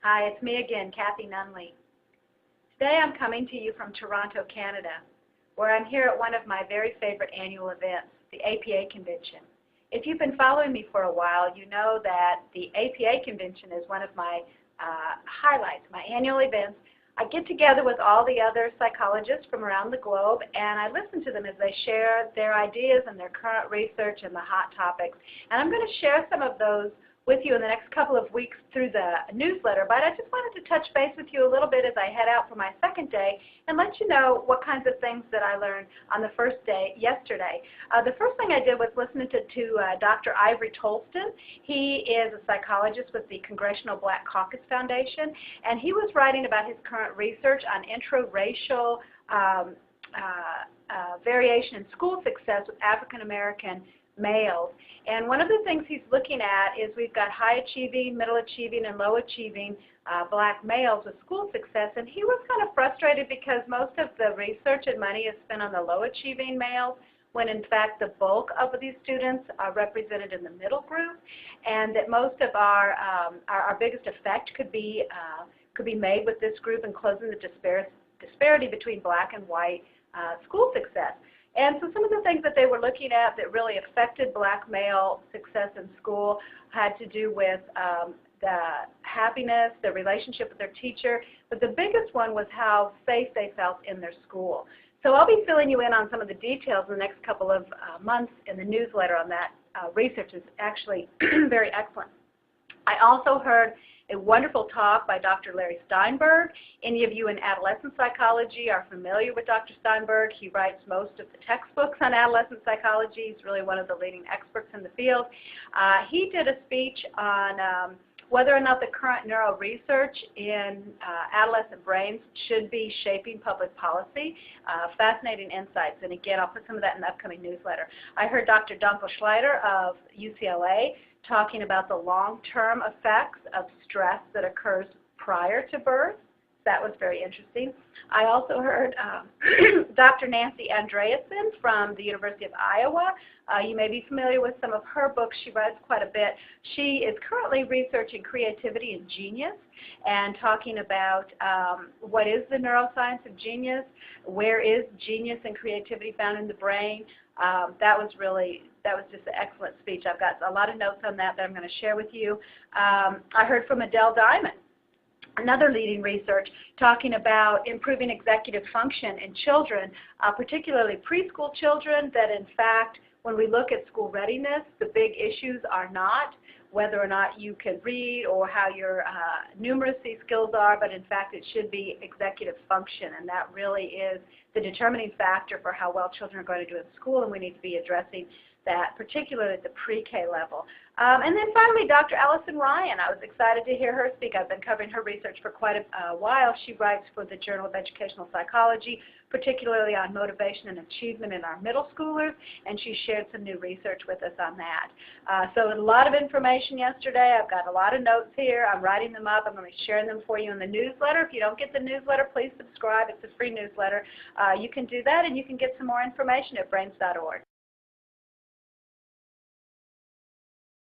Hi, it's me again, Kathie Nunley. Today I'm coming to you from Toronto, Canada, where I'm here at one of my very favorite annual events, the APA Convention. If you've been following me for a while, you know that the APA Convention is one of my highlights, my annual events. I get together with all the other psychologists from around the globe, and I listen to them as they share their ideas and their current research and the hot topics. And I'm going to share some of those with you in the next couple of weeks through the newsletter, but I just wanted to touch base with you a little bit as I head out for my second day and let you know what kinds of things that I learned on the first day yesterday. The first thing I did was listen to Dr. Ivory Tolston. He is a psychologist with the Congressional Black Caucus Foundation, and he was writing about his current research on intraracial variation in school success with African American males. And one of the things he's looking at is we've got high achieving, middle achieving, and low achieving black males with school success, and he was kind of frustrated because most of the research and money is spent on the low achieving males, when in fact the bulk of these students are represented in the middle group, and that most of our biggest effect could be made with this group in closing the disparity between black and white school success. And so some of the things that they were looking at that really affected black male success in school had to do with the happiness, their relationship with their teacher, but the biggest one was how safe they felt in their school. So I'll be filling you in on some of the details in the next couple of months in the newsletter on that. Research is actually very excellent. I also heard a wonderful talk by Dr. Larry Steinberg. Any of you in adolescent psychology are familiar with Dr. Steinberg. He writes most of the textbooks on adolescent psychology. He's really one of the leading experts in the field. He did a speech on whether or not the current neuro research in adolescent brains should be shaping public policy. Fascinating insights, and again, I'll put some of that in the upcoming newsletter. I heard Dr. Dunkel-Schleider of UCLA talking about the long-term effects of stress that occurs prior to birth. That was very interesting. I also heard Dr. Nancy Andreasen from the University of Iowa. You may be familiar with some of her books. She writes quite a bit. She is currently researching creativity and genius and talking about what is the neuroscience of genius, where is genius and creativity found in the brain. That was just an excellent speech. I've got a lot of notes on that I'm going to share with you. I heard from Adele Diamond, another leading research, talking about improving executive function in children, particularly preschool children, that in fact, when we look at school readiness, the big issues are not whether or not you can read or how your numeracy skills are, but in fact it should be executive function, and that really is the determining factor for how well children are going to do in school, and we need to be addressing that, particularly at the pre-K level. And then finally, Dr. Allison Ryan. I was excited to hear her speak. I've been covering her research for quite a while. She writes for the Journal of Educational Psychology, particularly on motivation and achievement in our middle schoolers, and she shared some new research with us on that. So a lot of information yesterday. I've got a lot of notes here. I'm writing them up. I'm going to be sharing them for you in the newsletter. If you don't get the newsletter, please subscribe. It's a free newsletter. You can do that, and you can get some more information at brains.org.